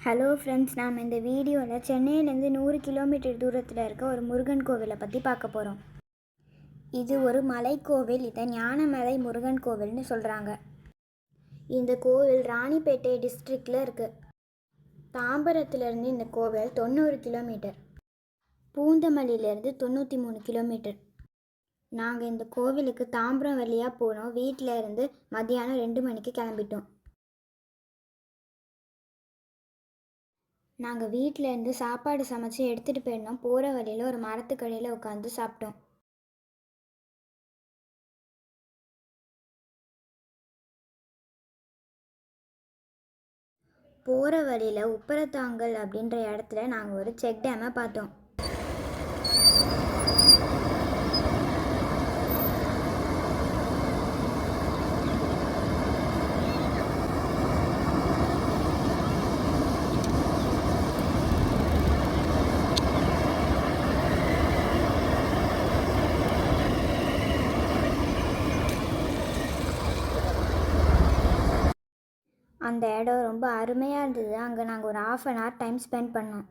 Hello friends, நாம் இந்த வீடியோவில் சென்னையிலேருந்து 100 கிலோமீட்டர் தூரத்தில் இருக்க ஒரு முருகன் கோவிலை பற்றி பார்க்க போகிறோம். இது ஒரு மலைக்கோவில். இதை ஞானமலை முருகன் கோவில்னு சொல்கிறாங்க. இந்த கோவில் ராணிப்பேட்டை டிஸ்ட்ரிக்டில் இருக்குது. தாம்பரத்துலேருந்து இந்த கோவில் 90 கிலோமீட்டர், பூந்தமல்லியிலேருந்து 93 கிலோமீட்டர். நாங்கள் இந்த கோவிலுக்கு தாம்பரம் வழியாக போனோம். வீட்டில் இருந்து மதியானம் 2 மணிக்கு கிளம்பிட்டோம். நாங்கள் வீட்டிலேருந்து சாப்பாடு சமைச்சு எடுத்துகிட்டு போயிருந்தோம். போகிற வழியில் ஒரு மரத்துக்கடியில் உட்காந்து சாப்பிட்டோம். போகிற வழியில் உப்பரத்தாங்கல் அப்படின்ற இடத்துல நாங்கள் ஒரு செக் டேமை பார்த்தோம். அந்த இடம் ரொம்ப அருமையாக இருந்தது. அங்கே நாங்கள் ஒரு 1/2 hour டைம் ஸ்பெண்ட் பண்ணோம்.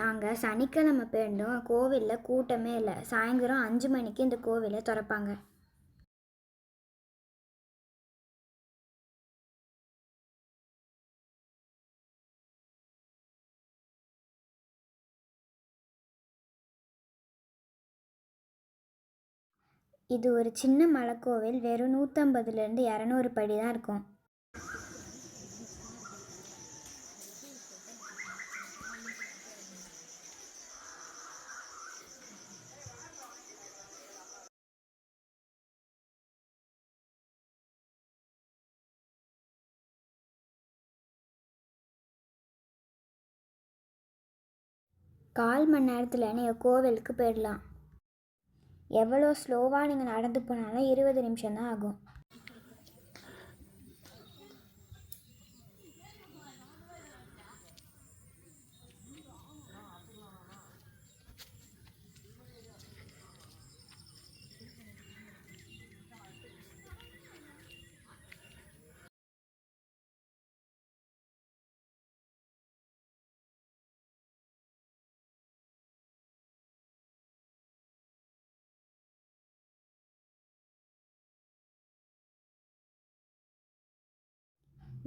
நாங்கள் சனிக்கிழமை போயிருந்தோம். கோவிலில் கூட்டமே இல்லை. சாயந்தரம் 5 மணிக்கு இந்த கோவிலை திறப்பாங்க. இது ஒரு சின்ன மலைக்கோவில். வெறும் 150லேருந்து 200 படி தான் இருக்கும். கால் மணி நேரத்தில் நீங்கள் கோவிலுக்கு போயிடலாம். எவ்வளோ ஸ்லோவாக நீங்கள் நடந்து போனாலும் 20 நிமிஷம் தான் ஆகும்.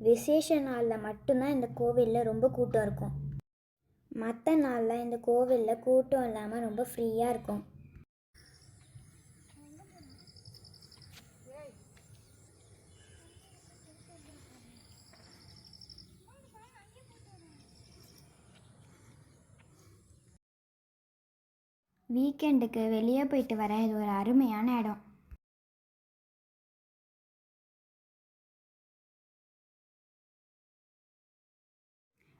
விசேஷ நாளில் மட்டும்தான் இந்த கோவிலில் ரொம்ப கூட்டம் இருக்கும். மற்ற நாளில் இந்த கோவிலில் கூட்டம் இல்லாமல் ரொம்ப ஃப்ரீயாக இருக்கும். வீக்கெண்டுக்கு வெளியே போயிட்டு வர இது ஒரு அருமையான இடம்.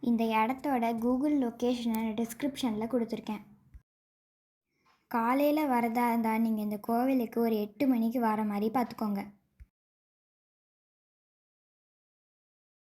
இந்த இடத்தோட கூகுள் லொக்கேஷனை டிஸ்கிரிப்ஷனில் கொடுத்துருக்கேன். காலையில் வரதா இருந்தால் நீங்கள் இந்த கோவிலுக்கு ஒரு 8 மணிக்கு வர மாதிரி பார்த்துக்கோங்க.